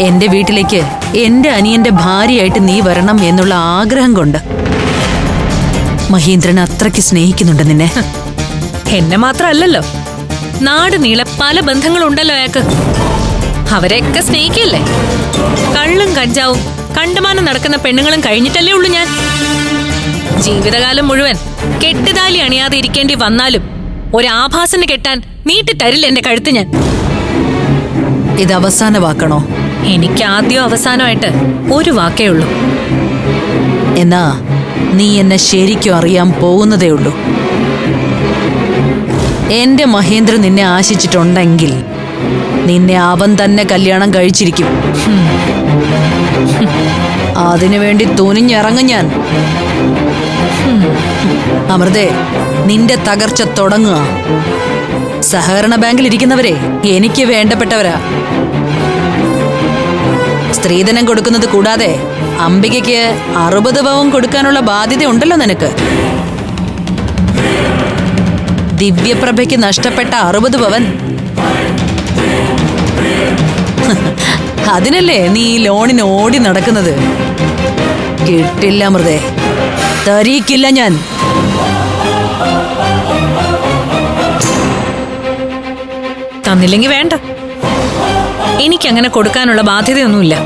എന്റെ വീട്ടിലേക്ക് എന്റെ അനിയന്റെ ഭാര്യയായിട്ട് നീ വരണം എന്നുള്ള ആഗ്രഹം കൊണ്ട്. മഹീന്ദ്രൻ അത്രയ്ക്ക് സ്നേഹിക്കുന്നുണ്ട് നിന്നെ. എന്നെ മാത്രമല്ലല്ലോ, നാട് നീളെ പല ബന്ധങ്ങളുണ്ടല്ലോ അയാൾക്ക്. അവരെയൊക്കെ സ്നേഹിക്കല്ലേ. കള്ളും കഞ്ചാവും കണ്ടമാനം നടക്കുന്ന പെണ്ണുങ്ങളും കഴിഞ്ഞിട്ടല്ലേ ഉള്ളൂ ഞാൻ. ജീവിതകാലം മുഴുവൻ കെട്ടുതാലി അണിയാതെ ഇരിക്കേണ്ടി വന്നാലും ഒരാഭാസന് കെട്ടാൻ നീട്ടിത്തരില്ല എന്റെ കഴുത്ത് ഞാൻ. ഇത് അവസാന വാക്കണോ? എനിക്ക് ആദ്യം അവസാനമായിട്ട് ഒരു വാക്കേ ഉള്ളൂ. എന്നാ നീ എന്നെ ശരിക്കും അറിയാൻ പോകുന്നതേ ഉള്ളൂ. എന്റെ മഹേന്ദ്രൻ നിന്നെ ആശിച്ചിട്ടുണ്ടെങ്കിൽ നിന്നെ അവൻ തന്നെ കല്യാണം കഴിച്ചിരിക്കും. അതിനുവേണ്ടി തുനിഞ്ഞിറങ്ങും ഞാൻ. അമൃതേ, നിന്റെ തകർച്ച തുടങ്ങുക. സഹകരണ ബാങ്കിൽ ഇരിക്കുന്നവരെ എനിക്ക് വേണ്ടപ്പെട്ടവരാ. സ്ത്രീധനം കൊടുക്കുന്നത് കൂടാതെ അംബികയ്ക്ക് 60 പവൻ കൊടുക്കാനുള്ള ബാധ്യത ഉണ്ടല്ലോ നിനക്ക്. ദിവ്യപ്രഭയ്ക്ക് നഷ്ടപ്പെട്ട 60 പവൻ. അതിനല്ലേ നീ ഈ ലോണിന് ഓടി നടക്കുന്നത്? കിട്ടില്ല അമൃതേ, തരീക്കില്ല ഞാൻ. തന്നില്ലെങ്കിൽ വേണ്ട. എനിക്കങ്ങനെ കൊടുക്കാനുള്ള ബാധ്യതയൊന്നുമില്ല.